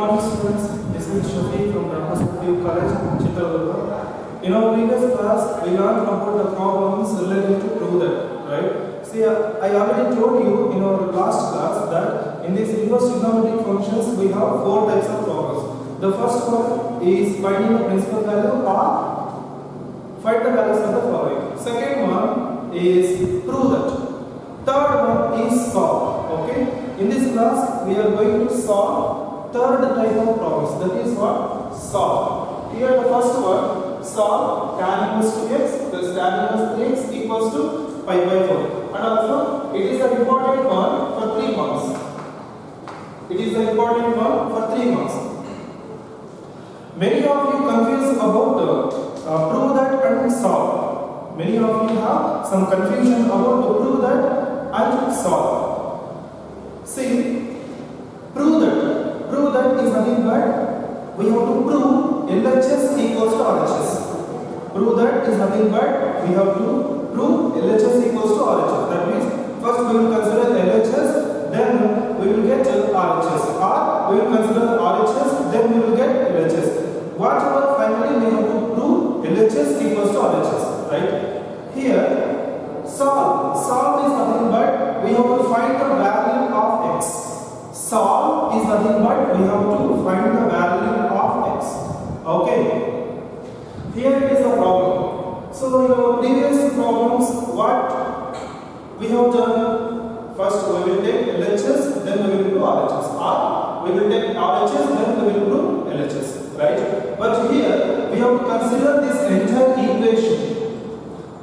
morning students, this is Shafi from Brahmasupti College, Chitradurga. In our previous class, we learned about the problems related to prove that, right? See, I already told you in our last class that in these inverse trigonometric functions, we have four types of problems. The first one is finding the principal value or find the values of the following. Second one is prove that. Third one is solve. Okay? In this class, we are going to solve third type of problems. That is what? Solve. Here the first one, solve tan inverse 2x plus tan inverse 3x equals to pi by 4. And also, it is an important one for 3 marks. It is an important one for 3 marks. Many of you confused about prove that and solve. Many of you have some confusion about to prove that and solve. See, prove that is nothing but we have to prove LHS equals to RHS. Prove that is nothing but we have to prove LHS equals to RHS. That means first we will consider LHS, then we will get RHS, or we will consider RHS, then we will get LHS. Whatever finally we have to prove LHS equals to RHS, right? Here, solve is nothing but we have to find the value of x. Solve is nothing but we have to find the value of x. Okay. Here is the problem. So in our previous problems, what we have done? First we will take LHS, then we will do RHS. Or we will take RHS, then we will do LHS. Right? But here we have to consider this entire equation.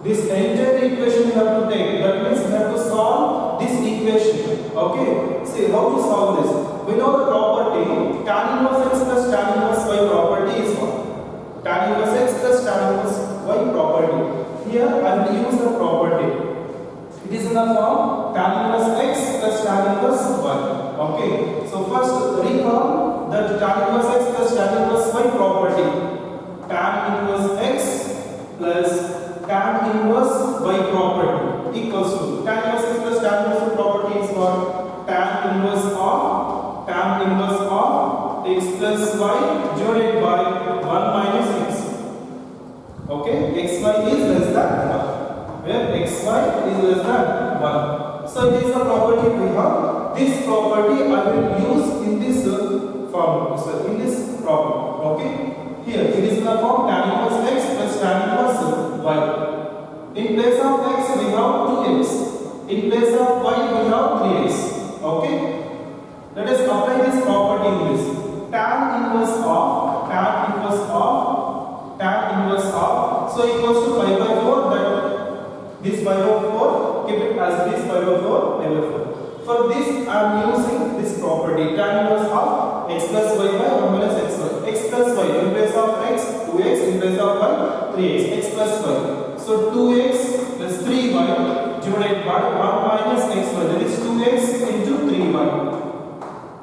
This entire equation we have to take. That means we have to solve this equation. Okay? See how to solve this. We know the property tan inverse x plus tan inverse y property is what? Tan inverse x plus tan inverse y property. Here I will use the property. It is in the form tan inverse x plus tan inverse y. Okay? So first recall that tan inverse x plus tan inverse y property. Tan inverse x plus tan inverse y property equals to tan inverse x plus tan inverse y property is what? Tan inverse of x plus y divided by 1 minus x. Okay, xy is less than 1. Where xy is less than 1. So it is the property we have. This property I will use in this form. So in this problem. Okay. Here it is in the form tan inverse x plus tan inverse y. In place of x we have 2x. In place of y we have 3x. Okay. Let us apply this property in this. Tan inverse of so equals to pi by 4, that this pi by 4, keep it as this pi by 4, pi by 4. For this I am using this property tan inverse of x plus y by 1 minus xy. X plus y in place of x 2x, in place of y 3x, x plus y. So 2x plus 3y divided by 1 minus xy, that is 2x into 3y.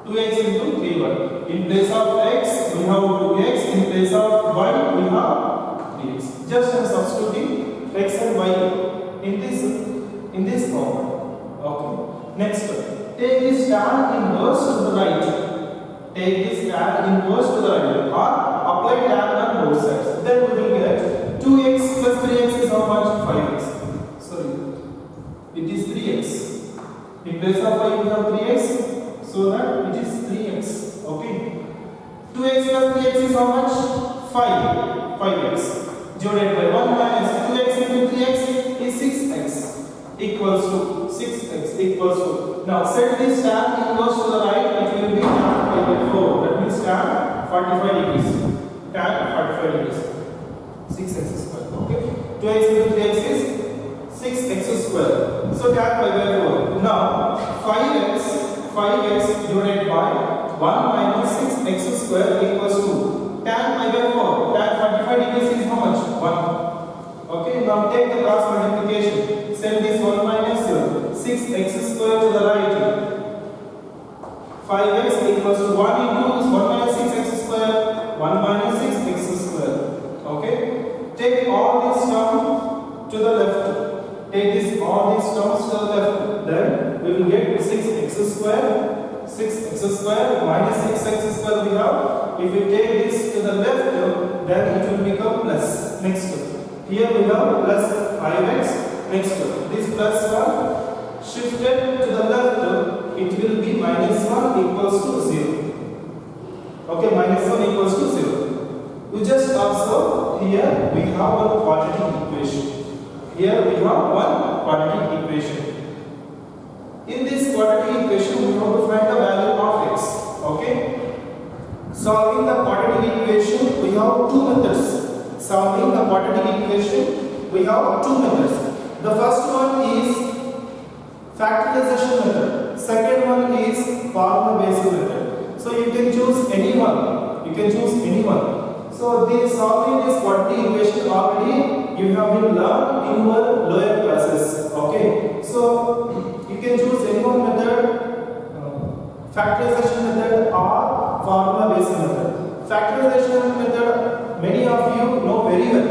2x into 3y. In place of x we have 2x, in place of y we have 3x. Just substituting x and y in this problem. Okay. Next, take this tan inverse to the right. Take this tan inverse to the right, or apply tan on both sides. Then we will get 2x plus 3x is how much? 5x. Sorry, it is 3x. In place of y we have 3x, so that it is 3x. Okay. 2x plus 3x is how much? 5x. Divided by 1 minus 2x into 3x is 6x equals to 6x equals to. Now set this tan inverse to the right, it will be tan pi by 4. That means tan 45 degrees. Tan 45 degrees. 6x square. Okay. 2x into 3x is 6x square. So tan pi by 4. Now 5x divided by 1 minus 6x square equals to tan pi by 4. Tan 45 degrees is how much? 1. Okay, now take the cross multiplication. Send this 1 minus 6x square to the right. 5x equals to 1 into 1 minus 6x square. 1 minus 6x square. Okay. Take all these terms to the left. Take all these terms to the left. Then we will get 6x square 6x square minus 6x square we have. If we take this to the left, then it will become plus. Next, here we have plus 5x. Next, this plus 1 shifted to the left, it will be minus 1 equals to 0. Okay, minus 1 equals to 0. You just observe, here we have one quadratic equation. Here we have one quadratic equation. In this quadratic equation, we have to find the value of x. Okay? Solving the quadratic equation, we have two methods. Solving the quadratic equation, we have two methods. The first one is factorization method. Second one is formula-based method. So you can choose any one. You can choose any one. So the solving this quadratic equation already you have been learned in your lower classes. Okay? So you can choose any one method, factorization method or formula-based method. Factorization method, many of you know very well.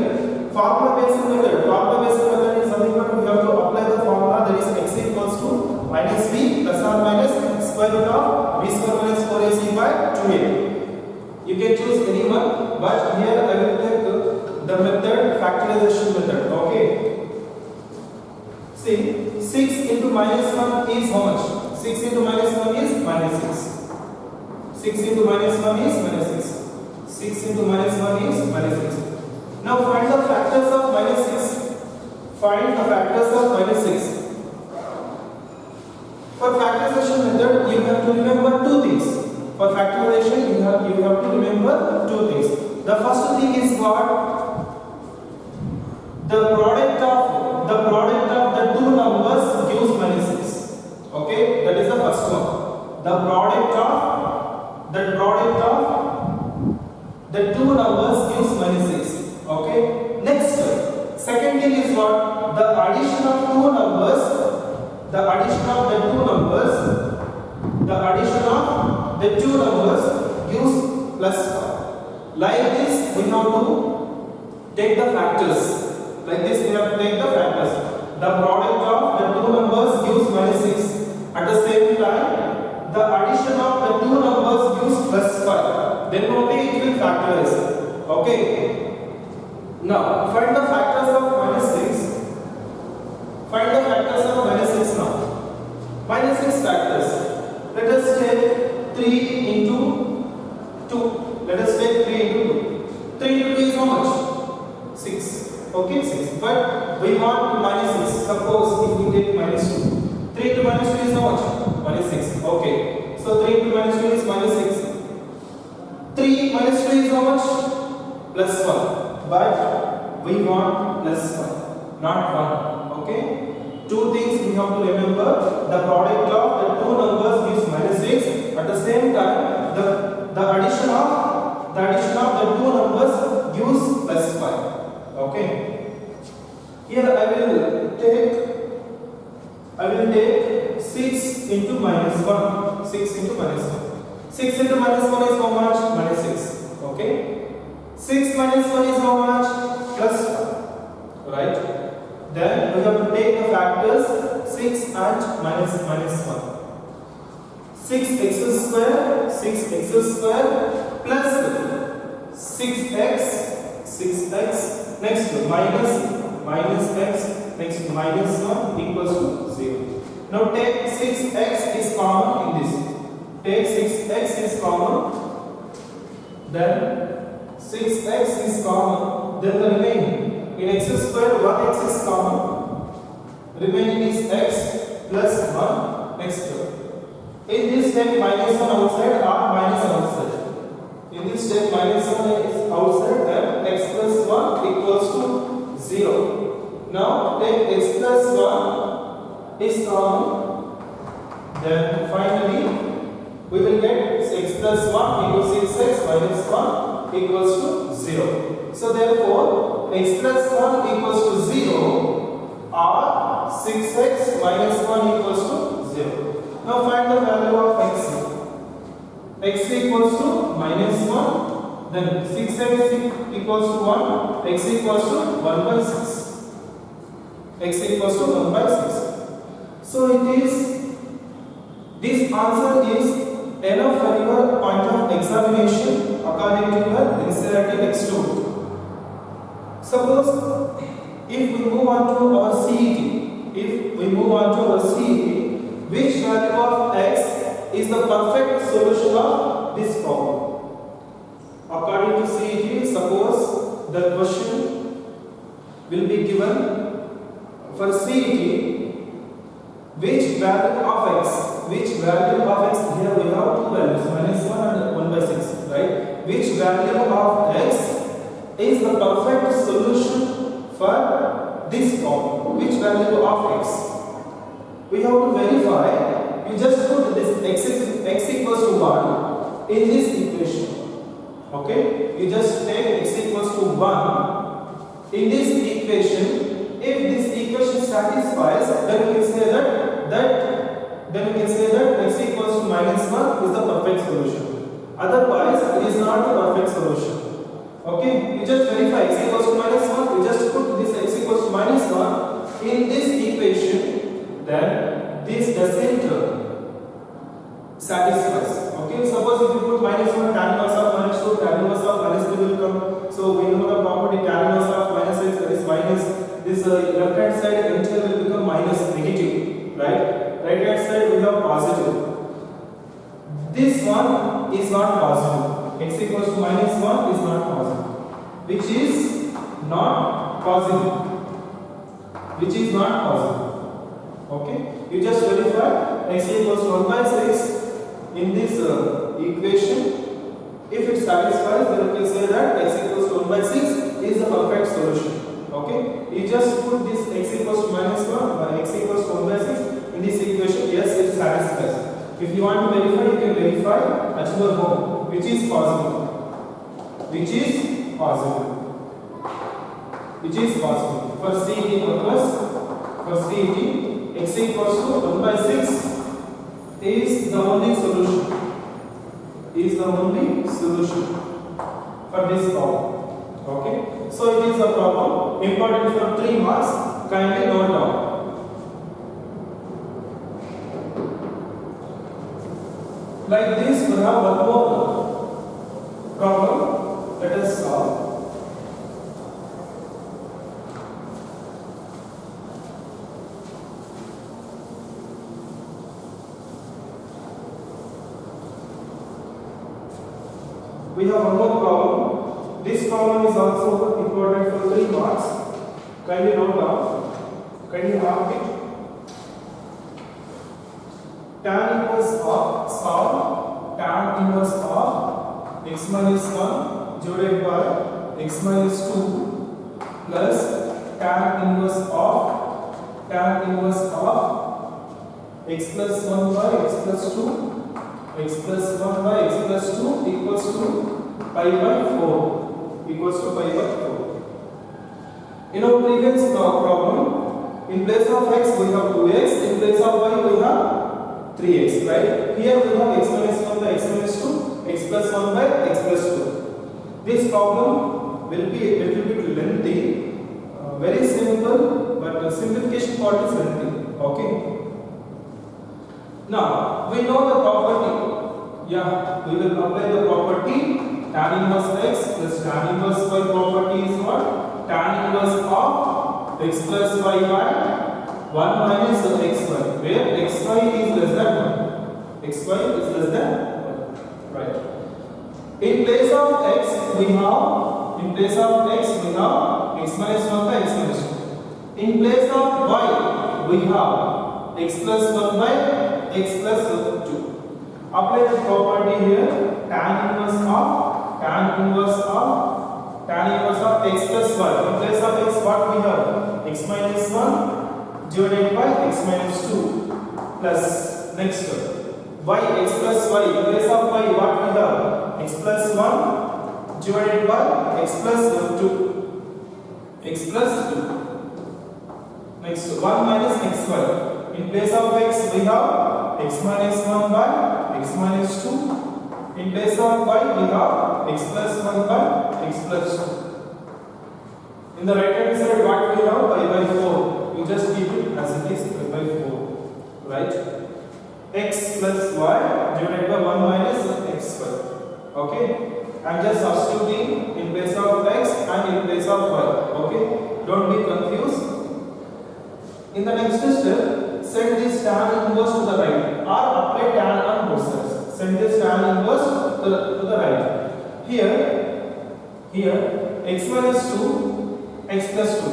Formula-based method is something that we have to apply the formula, that is x equals to minus b plus or minus square root of b square minus 4ac by 2a. You can choose any one, but here I will take the method factorization method. Okay. See, 6 into minus 1 is how much? 6 into minus 1 is minus 6. 6 into minus 1 is minus 6. 6 into minus 1 is minus 6. Now find the factors of minus 6. Find the factors of minus 6. For factorization method, you have to remember two things. For factorization, you have to remember two things. The first thing is what? The product of the two numbers gives minus 6. Okay, that is the first one. The product of the two numbers gives minus 6. Okay. Next, second thing is what? The addition of two numbers. The addition of the two numbers. The addition of the two numbers gives plus 1. Like this, we have to take the factors. Like this, we have to take the factors. The product of the two numbers gives minus 6. At the same time, the addition of the two numbers gives plus 5. Then only it will factorize. Okay. Now, find the factors of minus 6. Find the factors of minus 6 now. Minus 6 factors. Let us take 3 into 2. Let us take 3 into 2. 3 into 2 is how much? 6. Okay, 6. But we want minus 6. Suppose if we take minus 2. 3 into minus 2 is how much? Minus 6. Okay. So 3 into minus 2 is minus 6. 3 minus 2 is how much? Plus 1. But we want plus 1, not 1. Okay? Two things we have to remember. The product of the two numbers gives minus 6. At the same time, the addition of the two numbers gives plus 5. Okay? Here I will take 6 into minus 1. 6 into minus 1. 6 into minus 1 is how much? Minus 6. Okay? 6 minus 1 is how much? Plus 1. Right? Then we have to take the factors 6 and minus 1. 6x square plus 6x. Next minus x. Next minus 1 equals to 0. Now take 6x is common in this. Take 6x is common. Then 6x is common, then the remaining in x square 1x is common, remaining is x plus 1. Next, in this step minus 1 outside or minus 1 outside. In this step minus 1 is outside and x plus 1 equals to 0. Now take x plus 1 is common, then finally we will get x plus 1 equals 6x minus 1 equals to 0. So therefore, x plus 1 equals to 0 or 6x minus 1 equals to 0. Now find the value of x. X equals to minus 1, then 6x equals to 1, x equals to 1 by 6. X equals to 1 by 6. So it is, this answer is enough for your point of examination according to your NCERT textbook. Suppose if we move on to our CET, which value of x is the perfect solution of this problem? According to CET, suppose the question will be given for CET, which value of x, here we have two values, -1 and 1/6, right? Which value of x is the perfect solution for this problem? Which value of x? We have to verify. You just put this x equals to 1 in this equation. Okay? You just take x equals to 1 in this equation. If this equation satisfies, then we can say that x equals to -1 is the perfect solution. Otherwise, it is not the perfect solution. Okay? You just verify x equals to -1. You just put this x equals to -1 in this equation. Then this doesn't satisfies. Okay? Suppose if you put -1, tan inverse of -2, tan inverse of -3 will come. So we know the property tan inverse of -x, that is minus. This left hand side entire will become minus, negative, right? Right hand side will have positive. This one is not positive. X equals to -1 is not positive. Which is not positive. Okay? You just verify x equals to 1/6 in this equation. If it satisfies, then you can say that x equals to 1/6 is the perfect solution. Okay? You just put this x equals to -1 or x equals to 1/6 in this equation. Yes, it satisfies. If you want to verify, you can verify at your home, which is possible. For CET purpose, x equals to 1/6 is the only solution. For this problem. Okay? So it is a problem important for 3 marks. Kindly note down. Like this, we have one more problem. Let us solve. We have one more problem. This problem is also important for 3 marks. Kindly note down. Kindly mark it. Tan inverse of x minus 1 divided by x minus 2 plus tan inverse of x plus 1 by x plus 2 equals to pi by 4. In our previous problem, in place of x we have 2x, in place of y we have 3x, right? Here we have x minus 1 by x minus 2, x plus 1 by x plus 2. This problem will be a little bit lengthy, very simple, but the simplification part is lengthy. Okay? Now, we know the property. Yeah, we will apply the property tan inverse x plus tan inverse y. Property is what? Tan inverse of x plus y by 1 minus xy, where xy is less than 1. xy is less than 1. Right. In place of x we have x minus 1 by x minus 2. In place of y we have x plus 1 by x plus 2. Apply the property here. Tan inverse of x plus y. In place of x, what we have? X minus 1 divided by x minus 2 plus next y, x plus y. In place of y, what we have? X plus 1 divided by x plus 2. Next 1 minus xy. In place of x, we have x minus 1 by x minus 2. In place of y, we have x plus 1 by x plus 2. In the right hand side, what we have? Pi by 4. You just keep it as it is, pi by 4. Right? x plus y divided by 1 minus x square. Okay, I'm just substituting in place of x and in place of y. Okay, don't be confused. In the next step, set this tan inverse to the right or apply tan on both sides. Set this tan inverse to the right. Here x minus 2, x plus 2.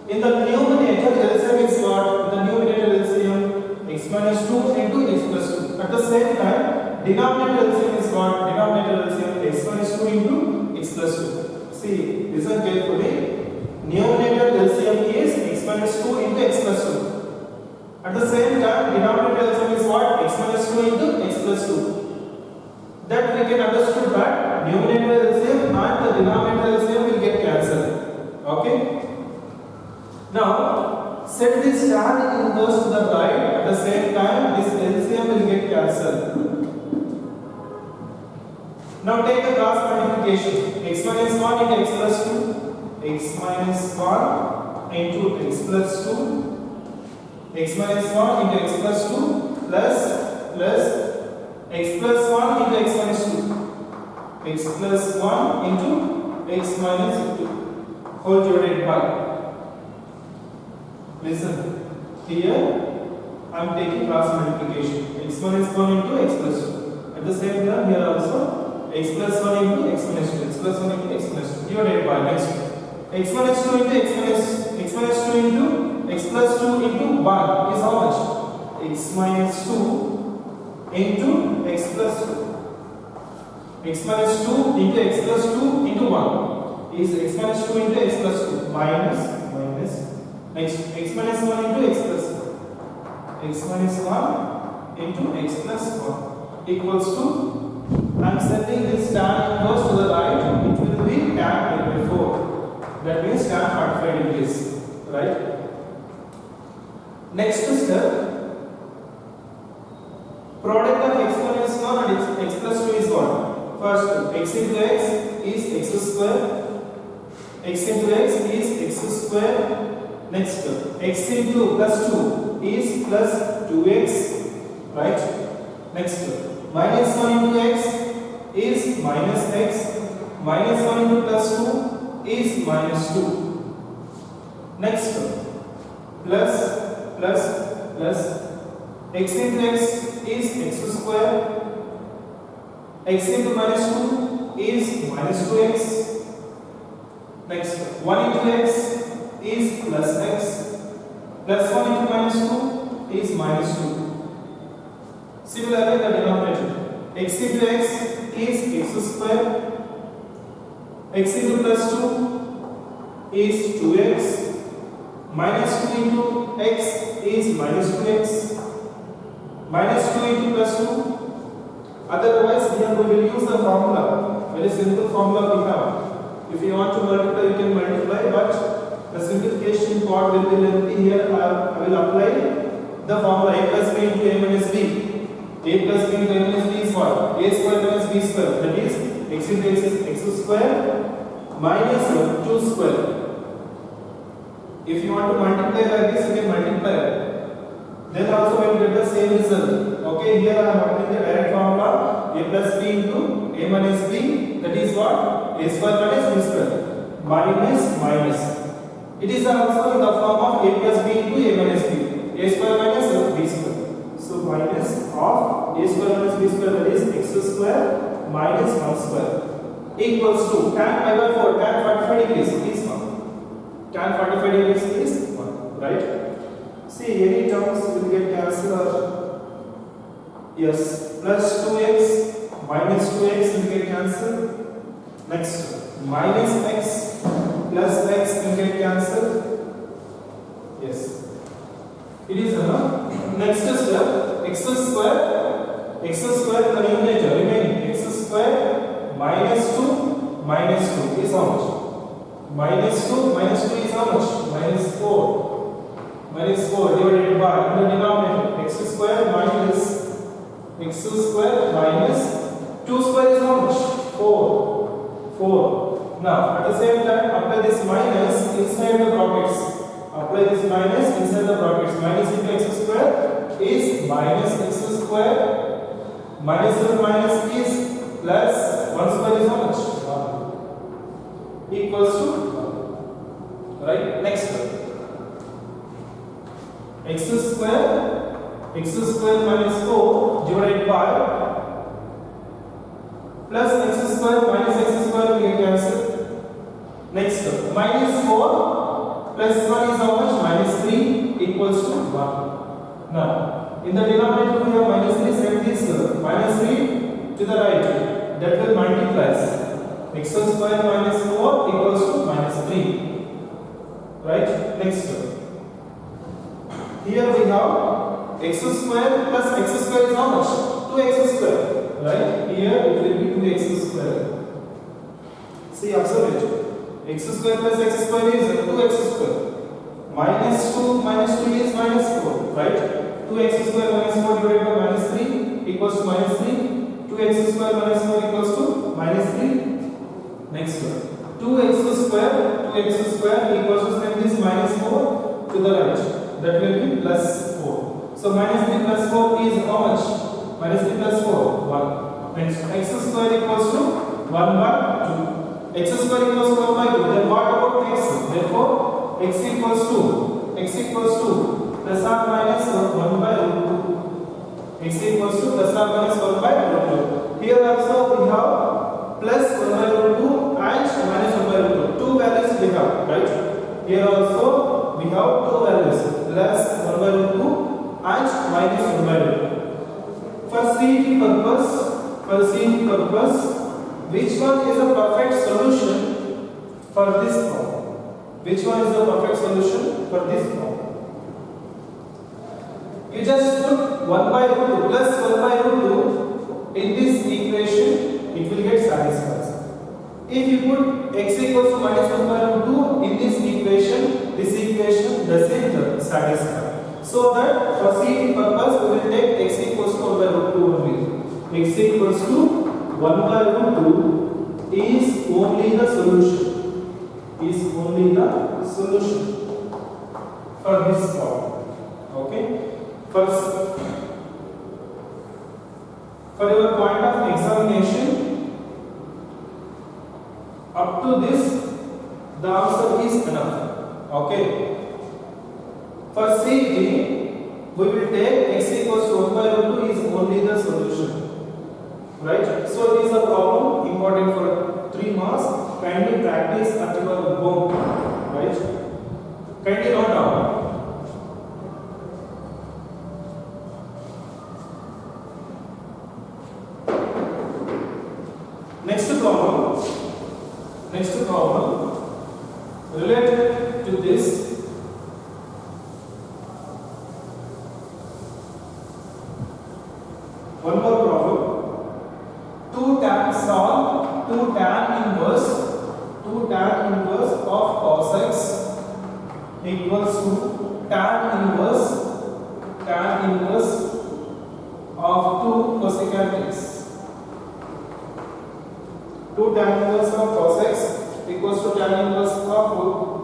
In the numerator LCM is what? In the numerator LCM x minus 2 into x plus 2. At the same time, denominator LCM is what? Denominator LCM x minus 2 into x plus 2. See, listen carefully. Numerator LCM is x minus 2 into x plus 2. At the same time, denominator LCM is what? X minus 2 into x plus 2. That we can understood that numerator LCM and the denominator LCM will get cancelled. Okay. Now set this tan inverse to the right. At the same time, this LCM will get cancelled. Now take the cross multiplication. X minus 1 into x plus 2. X minus 1 into x plus 2. X minus 1 into x plus 2 plus x plus 1 into x minus 2. X plus 1 into x minus 2 whole divided by. Listen, here I am taking cross multiplication. X minus 1 into x plus 2. At the same time, here also x plus 1 into x minus 2. X plus 1 into x minus 2 divided by next. X minus 2 into x minus 2 into x plus 2 into 1 is how much? X minus 2 into x plus 2. X minus 2 into x plus 2 into 1 is x minus 2 into x plus 2 minus next x minus 1 into x plus 1. X minus 1 into x plus 1 equals to, I am setting this tan inverse to the right, it will be tan by 4. That means tan 45 degrees, right? Next step, product of x minus 1 and x plus 2 is what? First, x into x is x square, x into x is x square. Next, x into plus 2 is plus 2x, right? Next, minus 1 into x is minus x, minus 1 into plus 2 is minus 2. Next, plus x into x is x square, x into minus 2 is minus 2x. Next, 1 into x is plus x, plus 1 into minus 2 is minus 2. Similarly, the denominator, x into x is x square, x into plus 2 is 2x, minus 2 into x is minus 2x, minus 2 into plus 2. Otherwise, here we will use the formula, very simple formula we have. If you want to multiply, you can multiply, but the simplification part will be lengthy. Here I will apply the formula a plus b into a minus b. A plus b into a minus b is what? A square minus b square. That is x into x is x square minus 2 square. If you want to multiply like this, you can multiply. Then also we will get the same result. Okay, here I am applying the direct formula a plus b into a minus b. That is what? A square minus b square. Minus. It is also in the form of a plus b into a minus b. A square minus b square. So minus of a square minus b square, that is x square minus 1 square equals to tan pi by 4. Tan 45 degrees is 1. Tan 45 degrees is 1. Right? See, any terms will get cancelled. Yes, plus 2x minus 2x will get cancelled. Next, minus x plus x will get cancelled. Yes. It is next step, x square in the numerator remaining x square minus 2 is how much? Minus 2 is how much? Minus 4. Minus 4 divided by, in the denominator, x square minus 2 square is how much? 4. Now, at the same time, apply this minus inside the brackets. Apply this minus inside the brackets. Minus into x square is minus x square. Minus and minus is plus 1 square is how much? 1 equals to 1. Right? Next x square minus 4 divided by plus x square minus x square will get cancelled. Next minus 4 plus 1 is how much? Minus 3 equals to 1. Now in the denominator we have minus 3, set this minus 3 to the right, that will multiply x square minus 4 equals to minus 3. Right? Next here we have x square plus x square is how much? 2x square. Right? Here it will be 2x square. See, observe it. X square plus x square is 2x square. Minus 2 is minus 4. Right? 2x square minus 4 divided by minus 3 equals to minus 3. 2x square minus 4 equals to minus 3. Next one. 2x square equals to, send this minus 4 to the right. That will be plus 4. So minus 3 plus 4 is how much? Minus 3 plus 4, 1. Next, x square equals to 1 by 2. X square equals to 1 by 2. Then what about x? Therefore, x equals to plus or minus 1 by root 2. X equals to plus or minus 1 by root 2. Here also we have plus 1 by root 2 and minus 1 by root 2. Two values we have, right? Here also we have two values, plus 1 by root 2 and minus 1 by root 2. For seeing purpose, which one is a perfect solution for this problem? Which one is the perfect solution for this problem? You just put 1 by root 2 plus 1 by root 2 in this equation, it will get satisfied. If you put x equals to minus 1 by root 2 in this equation doesn't satisfy. So that for seeing purpose, we will take x equals to 1 by root 2 only. X equals to 1 by root 2 is only the solution. For this problem. Okay? First, for your point of examination, up to this, the answer is enough. Okay? For CG, we will take x equals to 1 by root 2 is only the solution. Right? So it is a problem important for 3 marks. Kindly practice at your home. Right? Kindly note down. Next problem related to this. One more problem. 2 tan inverse of cos x equals to tan inverse of 2 cosecant x. 2 tan inverse of cos x equals to tan inverse of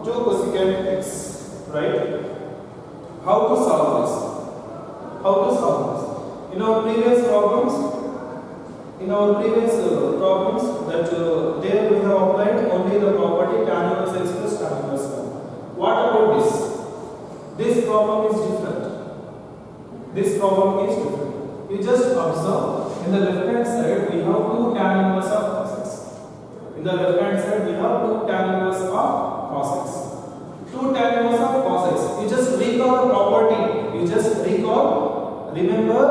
2 cosecant x. Right? How to solve this? In our previous problems, that there we have applied only the property tan inverse x plus tan inverse 1. What about this? This problem is different. You just observe, in the left hand side we have 2 tan inverse of cos x. In the left hand side we have 2 tan inverse of cos x. 2 tan inverse of cos x. You just recall the property. Remember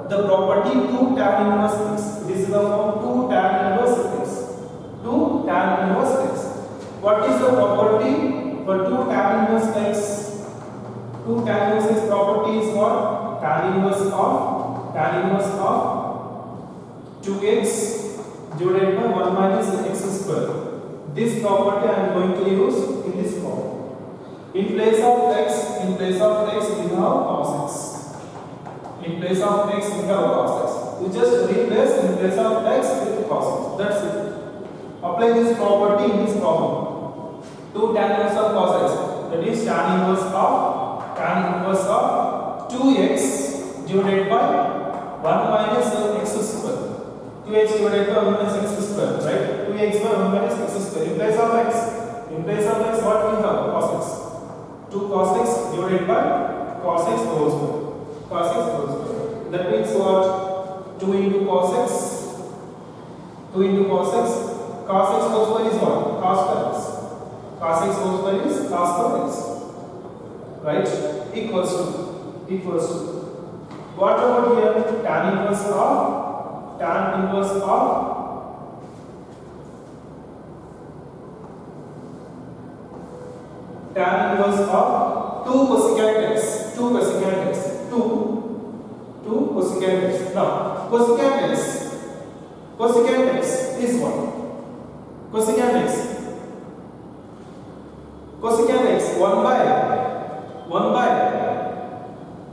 the property 2 tan inverse x. This is the form 2 tan inverse x. 2 tan inverse x. What is the property for 2 tan inverse x? 2 tan inverse x property is what? Tan inverse of 2x divided by 1 minus x square. This property I am going to use in this problem. In place of x we have cos x. In place of x we have cos x. We just replace in place of x with cos x. That's it. Apply this property in this problem. 2 tan inverse of cos x, that is tan inverse of 2x divided by 1 minus x square. 2x divided by 1 minus x square, right? 2x by 1 minus x square. In place of x, what we have? Cos x. 2 cos x divided by cos x whole square. Cos x whole square. That means what? 2 into cos x. 2 into cos x. Cos x whole square is what? Cos square x. Cos x whole square is cos square x. Right? Equals to. What about here? Tan inverse of 2 cosecant x. 2 cosecant x. Now, cosecant x is what? Cosecant x 1 by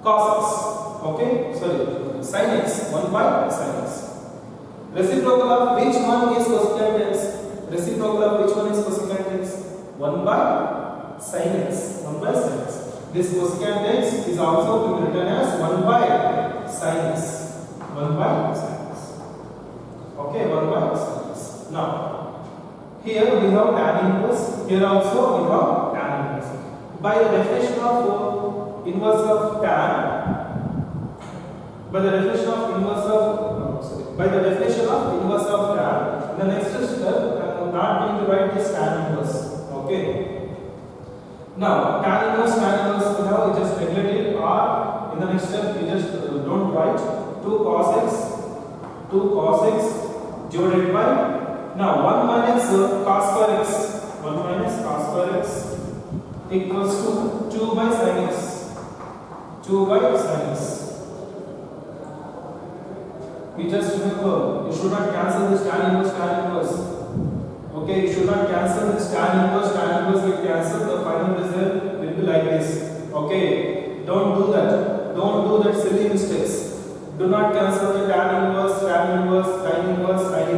cos x. Okay, sorry, sin x 1 by sin x. Reciprocal of which one is cosecant x? 1 by sin x. This cosecant x is also written as 1 by sin x. Okay, 1 by sin x. Now, here we have tan inverse. Here also we have tan inverse. By the definition of inverse of tan, by the definition of inverse of tan, the next step I am not going to write this tan inverse. Okay. Now tan inverse we have just neglected, or in the next step you just don't write 2 cos x divided by, now 1 minus cos square x. 1 minus cos square x equals to 2 by sin x. We just remember, you should not cancel this tan inverse. Okay, you should not cancel this tan inverse will cancel. The final result will be like this. Okay, don't do that silly mistakes. Do not cancel the tan inverse, sin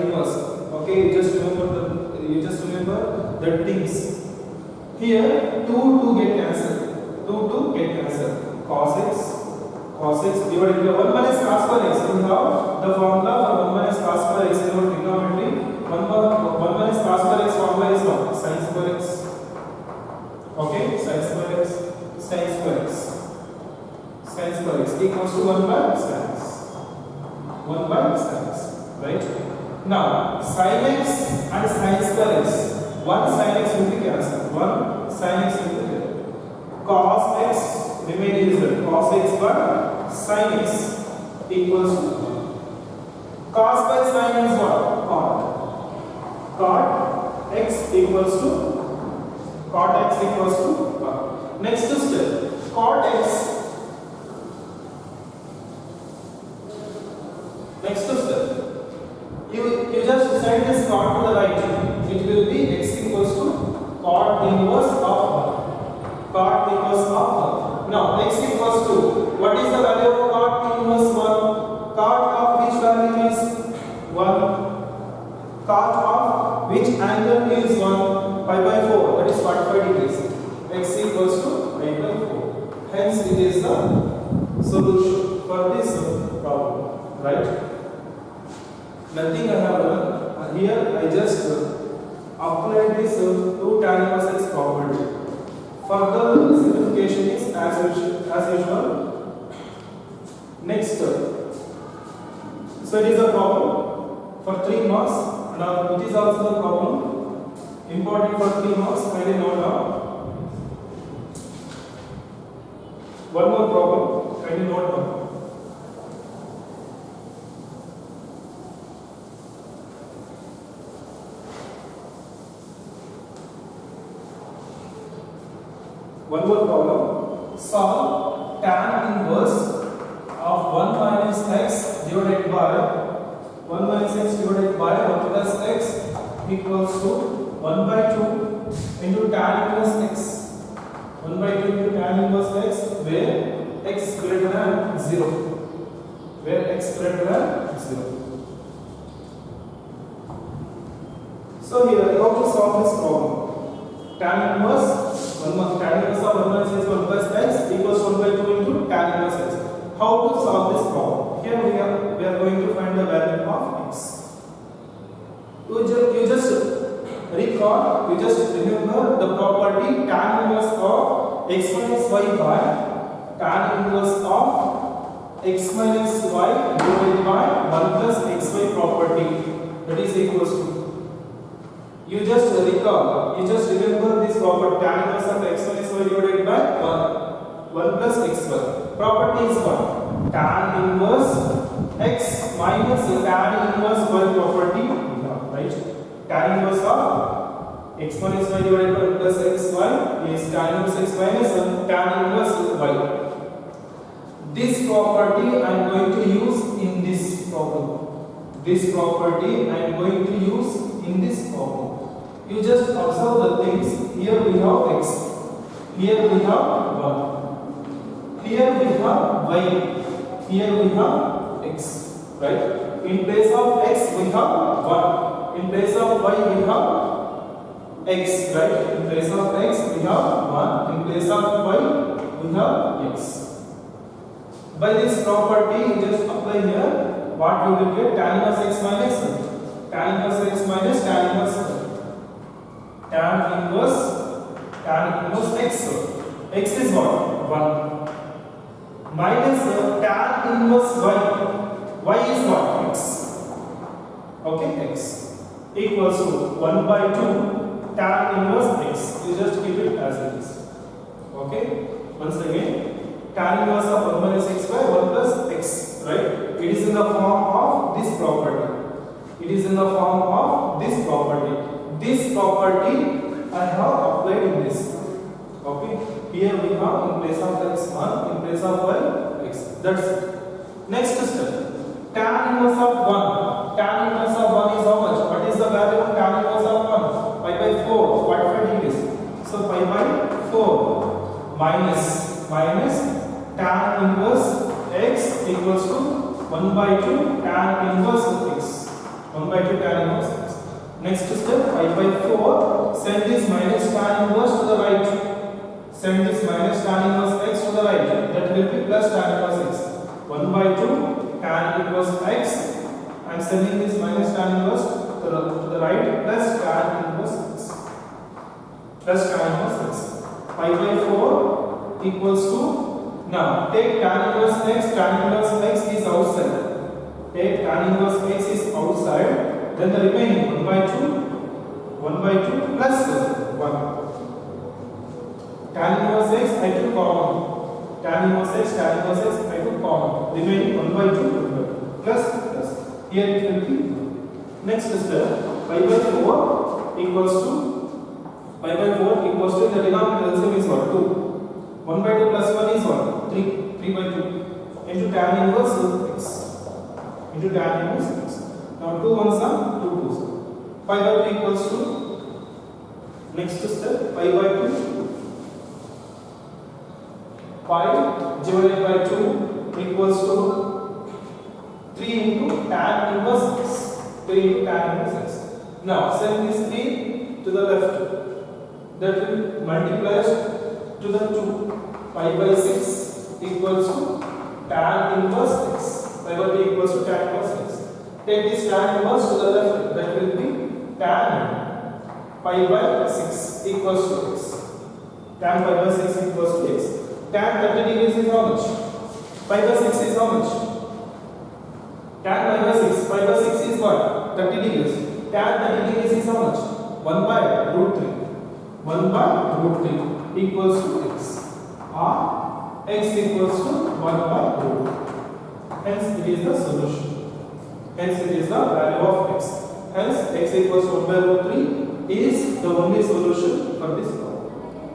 inverse. Okay, you just remember the things. Here 2 get cancelled. Cos x divided by 1 minus cos square x. We have the formula for 1 minus cos square x in our trigonometry. 1 minus cos square x formula is what? Sin square x. Okay, sin square x equals to 1 by sin x. Right? Now, sin x and sin square x. One sin x will be cancelled. Cos x remaining is cos x by sin x equals to cos by sin is what? Cot x equals to 1. Next step, cot x. You just send this cot to the right. It will be x equals to cot inverse of 1. Now x equals to, what is the value of cot inverse 1? Cot of which value is 1? Cot of which angle is 1? Pi by 4, that is 45 degrees. X equals to pi by 4. Hence it is the solution for this problem. Right? Nothing I have done. Here I just applied this 2 tan inverse x property. Further simplification is as usual. Next, so it is a problem for 3 marks. Now it is also a problem important for 3 marks. Kindly note down. One more problem. Kindly note down. One more problem. Solve tan inverse of 1 minus x divided by 1 plus x equals to 1 by 2 into tan inverse x. 1 by 2 into tan inverse x, where x greater than 0. So here, how to solve this problem? Tan inverse of 1 minus x 1 plus x equals 1 by 2 into tan inverse x. how to solve this problem? Here we are going to find the value of x. You just recall, you just remember the property tan inverse of x minus y by tan inverse of x minus y divided by 1 plus xy property, that is equals to. You just recall, you just remember this property tan inverse of x minus y divided by 1 plus xy. Property is what? Tan inverse x minus tan inverse y property, right? Tan inverse of x minus y divided by 1 plus xy is tan inverse x minus tan inverse y. This property I am going to use in this problem. This property I am going to use in this problem. You just observe the things. Here we have x. Here we have 1. Here we have y. Here we have x. Right? In place of x we have 1. In place of y we have x. Right? In place of x we have 1. In place of y we have x. By this property, you just apply here. What you will get? Tan inverse x minus tan inverse x minus tan inverse tan inverse x. X is what? 1 minus tan inverse y. Y is what? X. Okay, x equals to 1 by 2 tan inverse x. You just keep it as it is. Okay. Once again, tan inverse of 1 minus x by 1 plus x, right? It is in the form of this property. It is in the form of this property. This property I have applied in this. Okay. Here we have in place of x 1, in place of y x. That's it. Next step. Tan inverse of 1. Tan inverse of 1 is how much? What is the value of tan inverse of 1? Pi by 4. 45 degrees. So pi by 4 minus tan inverse x equals to 1 by 2 tan inverse x. 1 by 2 tan inverse x. Next step, pi by 4. Send this minus tan inverse to the right. Send this minus tan inverse x to the right. That will be plus tan inverse x. 1 by 2 tan inverse x. I am sending this minus tan inverse to the right plus tan inverse x. Plus tan inverse x. Pi by 4 equals to, now take tan inverse x. Tan inverse x is outside. Take tan inverse x is outside. Then the remaining 1 by 2 plus 1. Tan inverse x I took common. Tan inverse x I took common. Remaining 1 by 2 plus. Here it will be. Next step, pi by 4 equals to the denominator LCM is what? 2. 1 by 2 plus 1 is what? 3 by 2 into tan inverse x. Into tan inverse x. Now 2 ones are 2 2s. Pi by 2 equals to, next step, pi by 2. Pi divided by 2 equals to 3 into tan inverse x. 3 into tan inverse x. Now send this 3 to the left. That will multiply to the 2. Pi by 6 equals to tan inverse x. Pi by 2 equals to tan inverse x. Take this tan inverse to the left. That will be tan pi by 6 equals to x. Tan pi by 6 equals to x. Tan 30 degrees is how much? Pi by 6 is how much? Tan pi by 6. Pi by 6 is what? 30 degrees. Tan 30 degrees is how much? 1 by root 3. 1 by root 3 equals to x. Or x equals to 1 by root 3. Hence it is the solution. Hence it is the value of x. Hence x equals to 1 by root 3 is the only solution for this problem.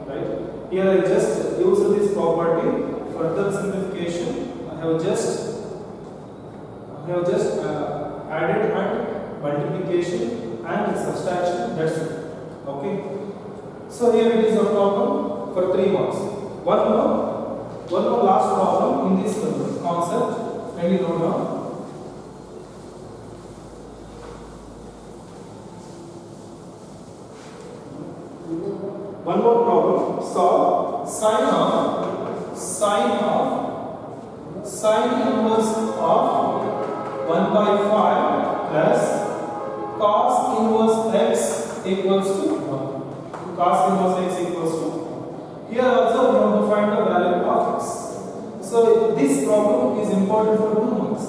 Right? Here I just use this property. Further simplification, I have just added and multiplication and subtraction. That's it. Okay. So here it is a problem for 3 marks. One more last problem in this concept. Can you note down? One more problem. Solve sine of Sine inverse of 1 by 5 plus cos inverse x equals to 1. Cos inverse x equals to 1. Here also we have to find the value of x. So this problem is important for 2 marks.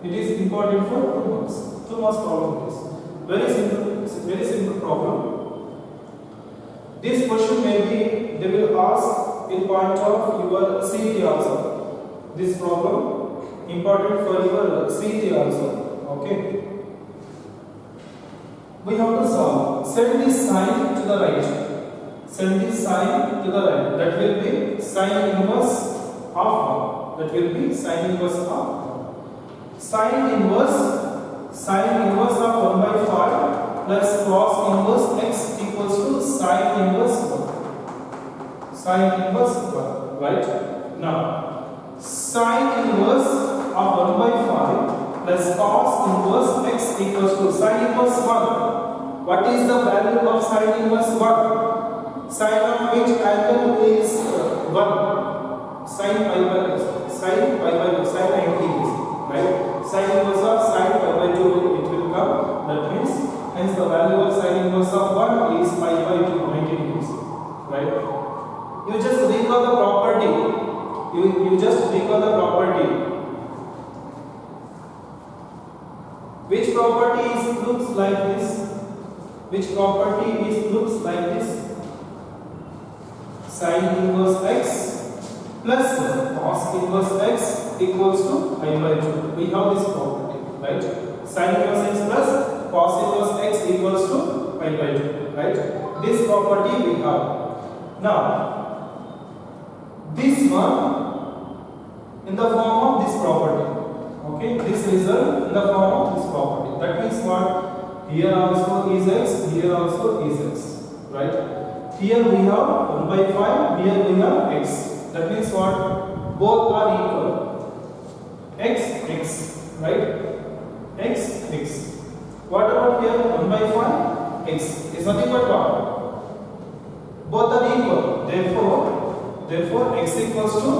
It is important for 2 marks. 2 marks problem is very simple problem. This question maybe they will ask in point of your CET also. This problem important for your CET also. Okay. We have to solve. Send this sign to the right. Send this sign to the right. That will be sine inverse of 1. That will be sine inverse of 1. Sine inverse of 1 by 5 plus cos inverse x equals to sine inverse 1. Sine inverse 1. Right? Now, sine inverse of 1 by 5 plus cos inverse x equals to sine inverse 1. What is the value of sine inverse 1? Sine of which angle is 1? Sine pi by 90 is right. Sine inverse of sine pi by 2 it will come. That means hence the value of sine inverse of 1 is pi by 2 90 degrees. Right. You just recall the property. You just recall the property. Which property looks like this? Which property looks like this? Sine inverse x plus cos inverse x equals to pi by 2. We have this property, right? Sine inverse x plus cos inverse x equals to pi by 2, right? This property we have. Now, this one in the form of this property. Okay, this result in the form of this property. That means what? Here also is x, here also is x, right? Here we have 1 by 5, here we have x. That means what? Both are equal. X, right? X. What about here? 1 by 5, x is nothing but what? Both are equal. Therefore, x equals to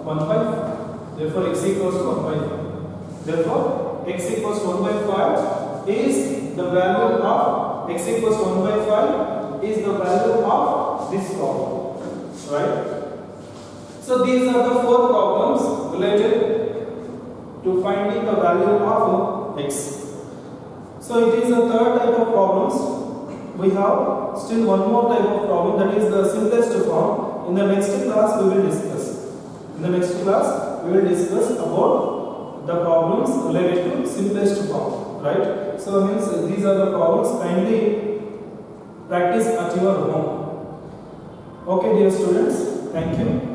1 by 5. Therefore, x equals to 1 by 5. Therefore, x equals to 1 by 5 is the value of x equals to 1 by 5 is the value of this problem, right? So these are the 4 problems related to finding the value of x. So it is the third type of problems. We have still one more type of problem, that is the simplest form. In the next class we will discuss. In the next class we will discuss about the problems related to simplest form, right? So means these are the problems. Kindly practice at your home. Okay, dear students, thank you.